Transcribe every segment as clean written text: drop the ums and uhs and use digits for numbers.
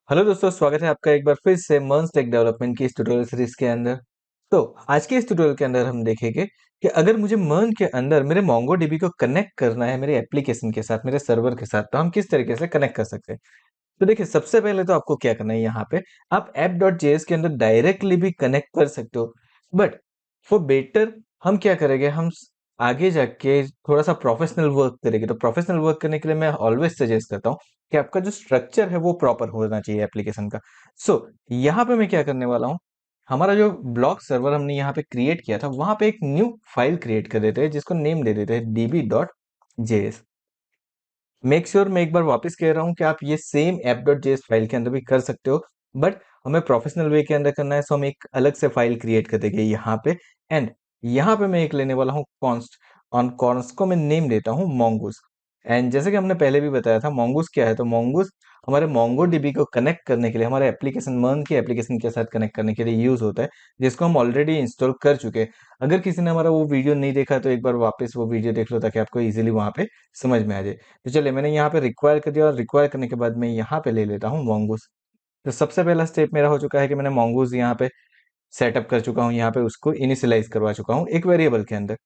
Hello दोस्तों, स्वागत है आपका एक बार फिर से मर्न्स टेक डेवलपमेंट की इस ट्यूटोरियल सीरीज के अंदर। तो आज के इस ट्यूटोरियल के अंदर हम देखेंगे कि अगर मुझे मर्न के अंदर मेरे मोंगोडीबी को कनेक्ट करना है मेरे एप्लीकेशन के साथ, मेरे सर्वर के साथ, तो हम किस तरीके से कनेक्ट कर सकते हैं। तो देखिए, सबसे पहले तो आपको क्या करना है, यहाँ पे आप app.js के अंदर डायरेक्टली भी कनेक्ट कर सकते हो, बट फॉर बेटर हम क्या करेंगे, आगे जाके थोड़ा सा प्रोफेशनल वर्क करेंगे। तो प्रोफेशनल वर्क करने के लिए मैं ऑलवेज सजेस्ट करता हूँ कि आपका जो स्ट्रक्चर है वो प्रॉपर होना चाहिए एप्लीकेशन का। सो यहाँ पे मैं क्या करने वाला हूँ, हमारा जो ब्लॉग सर्वर हमने यहाँ पे क्रिएट किया था, वहां पे एक न्यू फाइल क्रिएट कर देते हैं जिसको नेम दे देते हैं db.js। मेक श्योर मैं एक बार वापस कह रहा हूँ कि आप ये सेम app.js फाइल के अंदर भी कर सकते हो, बट हमें प्रोफेशनल वे के अंदर करना है, सो हम एक अलग से फाइल क्रिएट कर देंगे यहाँ पे। एंड यहाँ पे मैं एक लेने वाला हूँ कॉन्स्ट। ऑन कॉन्स्ट को मैं नेम देता हूँ mongoose। एंड जैसे कि हमने पहले भी बताया था, mongoose क्या है, तो mongoose हमारे MongoDB को कनेक्ट करने के लिए, हमारे एप्लीकेशन मर्न की एप्लीकेशन के साथ कनेक्ट करने के लिए यूज होता है, जिसको हम ऑलरेडी इंस्टॉल कर चुके हैं। अगर किसी ने हमारा वो वीडियो नहीं देखा तो एक बार वापस वो वीडियो देख लो, ताकि आपको इजीली वहां पे समझ में आ जाए। तो चलिए, मैंने यहाँ पे रिक्वायर कर दिया, और रिक्वायर करने के बाद मैं यहाँ पे ले लेता हूँ mongoose। तो सबसे पहला स्टेप मेरा हो चुका है कि मैंने mongoose यहाँ पे सेटअप कर चुका हूँ, यहाँ पे उसको इनिशियलाइज करवा चुका हूँ एक वेरिएबल के अंदर।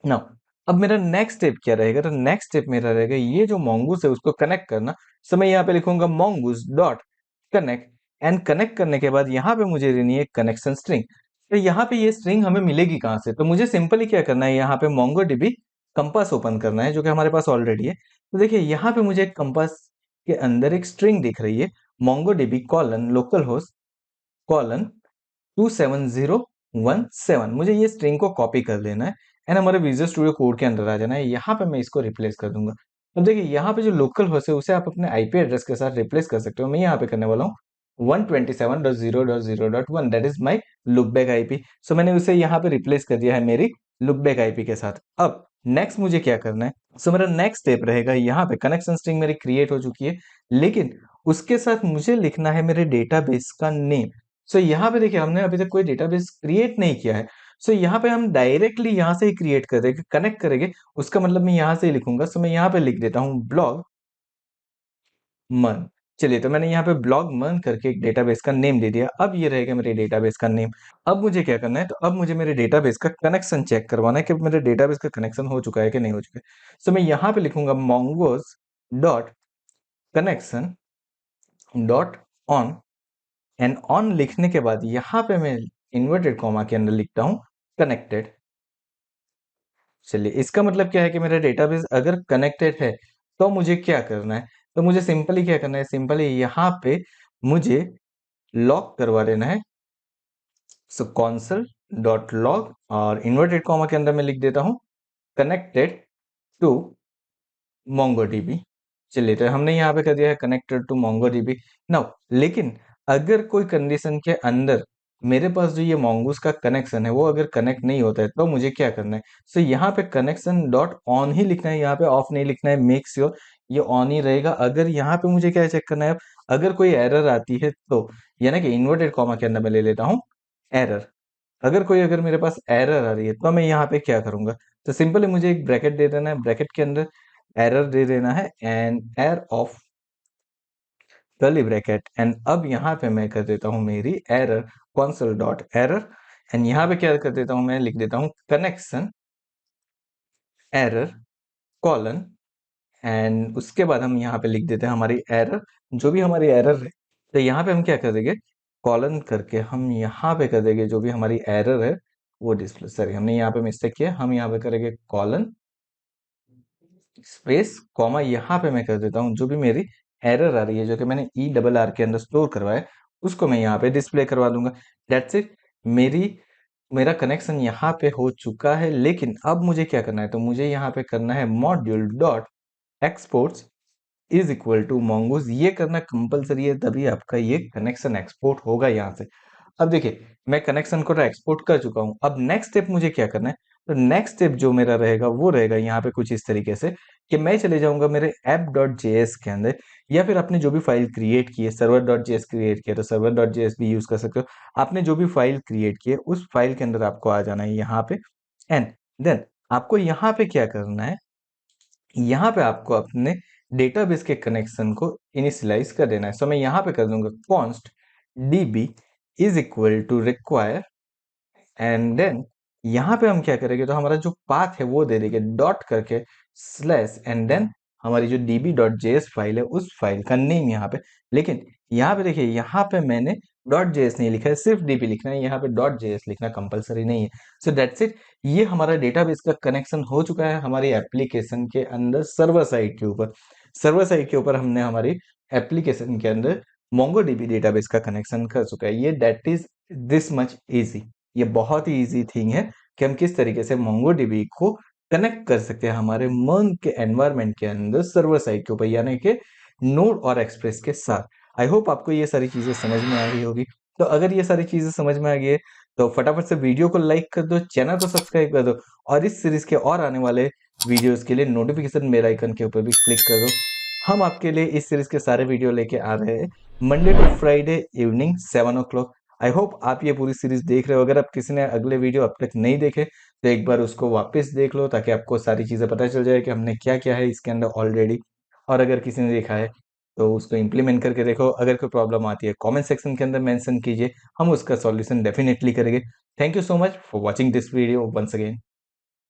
नाउ अब मेरा नेक्स्ट स्टेप क्या रहेगा, तो नेक्स्ट स्टेप मेरा रहेगा ये जो mongoose है उसको कनेक्ट करना। सो मैं यहाँ पे लिखूंगा mongoose dot connect. And connect करने के बाद यहाँ पे मुझे देनी है कनेक्शन स्ट्रिंग। तो यहाँ पे ये स्ट्रिंग हमें मिलेगी कहाँ से, तो मुझे सिंपली क्या करना है, यहाँ पे MongoDB कंपास ओपन करना है, जो कि हमारे पास ऑलरेडी है। तो देखिए, यहाँ पे मुझे कंपास के अंदर एक स्ट्रिंग दिख रही है, MongoDB colon local host colon 27017। मुझे ये स्ट्रिंग को कॉपी कर लेना है, एंड हमारे विजुअल स्टूडियो कोड के अंदर आ जाना है। यहाँ पे मैं इसको रिप्लेस कर दूंगा। अब देखिए, यहाँ पे जो लोकल होस्ट है उसे आप अपने आईपी एड्रेस के साथ रिप्लेस कर सकते हो। मैं यहाँ पे करने वाला हूँ 127.0.0.1, दैट इज माई लुकबैक आईपी। सो मैंने उसे यहाँ पे रिप्लेस कर दिया है मेरी लुकबैक आईपी के साथ। अब नेक्स्ट मुझे क्या करना है, सो मेरा नेक्स्ट स्टेप रहेगा, यहाँ पे कनेक्शन स्ट्रिंग मेरी क्रिएट हो चुकी है, लेकिन उसके साथ मुझे लिखना है मेरे डेटाबेस का नेम। सो यहाँ पे देखिए, हमने अभी तक कोई डेटाबेस क्रिएट नहीं किया है। सो यहाँ पे हम डायरेक्टली यहाँ से ही क्रिएट कर देंगे, कनेक्ट करेंगे। उसका मतलब मैं यहाँ से ही लिखूंगा। सो मैं यहाँ पे लिख देता हूँ ब्लॉग मन। चलिए, तो मैंने यहाँ पे ब्लॉग मन करके एक डेटाबेस का नेम दे दिया। अब ये रहेगा मेरे डेटाबेस का नेम। अब मुझे क्या करना है, तो अब मुझे मेरे डेटाबेस का कनेक्शन चेक करवाना है कि मेरे डेटाबेस का कनेक्शन हो चुका है कि नहीं हो चुका है। सो मैं यहाँ पे लिखूंगा mongoose dot connection dot on. And on लिखने के बाद यहाँ पे मैं इन्वर्टेड कॉमा के अंदर लिखता हूँ कनेक्टेड। चलिए, इसका मतलब क्या है कि मेरा डेटाबेस अगर कनेक्टेड है तो मुझे क्या करना है, तो मुझे सिंपली क्या करना है, सिंपली यहाँ पे मुझे लॉग करवा देना है। सो कॉन्सल डॉट लॉग, और इन्वर्टेड कॉमा के अंदर मैं लिख देता हूँ कनेक्टेड टू MongoDB। चलिए, तो हमने यहाँ पे कर दिया है कनेक्टेड टू MongoDB। नाउ लेकिन अगर कोई कंडीशन के अंदर मेरे पास जो ये mongoose का कनेक्शन है वो अगर कनेक्ट नहीं होता है, तो मुझे क्या करना है, सो यहाँ पे कनेक्शन डॉट ऑन ही लिखना है, यहाँ पे ऑफ नहीं लिखना है। मेक श्योर ये ऑन ही रहेगा। अगर यहाँ पे मुझे क्या चेक करना है, अगर कोई एरर आती है तो, यानी कि इन्वर्टेड कॉमा के अंदर मैं ले लेता हूँ एरर। अगर मेरे पास एरर आ रही है तो मैं यहाँ पे क्या करूंगा, तो सिंपली मुझे एक ब्रैकेट दे देना है, ब्रैकेट के अंदर एरर दे देना है, and error of curly bracket. And अब यहाँ पे मैं कर देता हूँ मेरी error console dot error. And यहाँ पे क्या कर देता हूँ, मैं लिख देता हूँ कनेक्शन एरर कॉलन। एंड उसके बाद हम यहाँ पे लिख देते हैं हमारी एरर, जो भी हमारी एरर है। तो यहाँ पे हम क्या कर देंगे, कॉलन करके हम यहाँ पे कर देंगे जो भी हमारी एरर है वो डिस्प्ले, सॉरी हमने यहाँ पे मिस्टेक किया, हम यहाँ पे करेंगे कॉलन स्पेस कॉमा। यहाँ पे मैं कर देता हूँ जो भी मेरी एरर आ रही है, जो कि मैंने ई डबल आर के अंदर स्टोर करवाया है, उसको मैं यहाँ पे डिस्प्ले करवा दूंगा। That's it. मेरा कनेक्शन यहाँ पे हो चुका है, लेकिन अब मुझे क्या करना है, तो मुझे यहाँ पे करना है module dot exports is equal to mongoose। ये करना कंपलसरी है, तभी आपका ये कनेक्शन एक्सपोर्ट होगा यहाँ से। अब देखिए, मैं कनेक्शन को एक्सपोर्ट कर चुका हूँ। अब नेक्स्ट स्टेप मुझे क्या करना है, तो नेक्स्ट स्टेप जो मेरा रहेगा वो रहेगा यहाँ पे कुछ इस तरीके से, कि मैं चले जाऊंगा मेरे app.js के अंदर, या फिर आपने जो भी फाइल क्रिएट की है, server.js क्रिएट किया तो server.js भी यूज कर सकते हो। आपने जो भी फाइल क्रिएट की है उस फाइल के अंदर आपको आ जाना है यहाँ पे। एंड देन आपको यहाँ पे क्या करना है, यहाँ पे आपको अपने डेटाबेस के कनेक्शन को इनिशियलाइज कर देना है। सो मैं यहाँ पे कर दूंगा const db is equal to require, and then यहाँ पे हम क्या करेंगे, तो हमारा जो पाथ है वो दे देंगे डॉट करके स्लैश, एंड देन हमारी जो db.js फाइल है उस फाइल का नेम यहाँ पे। लेकिन यहाँ पे देखिए, यहाँ पे मैंने .js नहीं लिखा है, सिर्फ db लिखना है, यहाँ पे .js लिखना कंपलसरी नहीं है। सो दैट्स इट, ये हमारा डेटाबेस का कनेक्शन हो चुका है हमारी एप्लीकेशन के अंदर सर्वर साइड के ऊपर। सर्वर साइड के ऊपर हमने हमारी एप्लीकेशन के अंदर MongoDB डेटाबेस का कनेक्शन कर चुका है। ये that is this much easy. ये बहुत ही इजी थिंग है कि हम किस तरीके से MongoDB को कनेक्ट कर सकते हैं हमारे मंग के एनवायरनमेंट के अंदर सर्वर साइड के ऊपर, यानी कि नोड और एक्सप्रेस के साथ। आई होप आपको ये सारी चीजें समझ में आ गई होगी। तो अगर ये सारी चीजें समझ में आ गई है तो फटाफट से वीडियो को लाइक कर दो, चैनल को सब्सक्राइब कर दो, और इस सीरीज के और आने वाले वीडियोस के लिए नोटिफिकेशन बेल आइकन के ऊपर भी क्लिक कर दो। हम आपके लिए इस सीरीज के सारे वीडियो लेके आ रहे हैं Monday to Friday evening 7 o'clock। I hope आप ये पूरी सीरीज देख रहे हो। अगर आप किसी ने अगले वीडियो अब तक नहीं देखे तो एक बार उसको वापस देख लो, ताकि आपको सारी चीज़ें पता चल जाए कि हमने क्या क्या है इसके अंदर ऑलरेडी। और अगर किसी ने देखा है तो उसको इम्प्लीमेंट करके देखो। अगर कोई प्रॉब्लम आती है कमेंट सेक्शन के अंदर मेंशन कीजिए, हम उसका सॉल्यूशन डेफिनेटली करेंगे। Thank you so much for watching this video once again.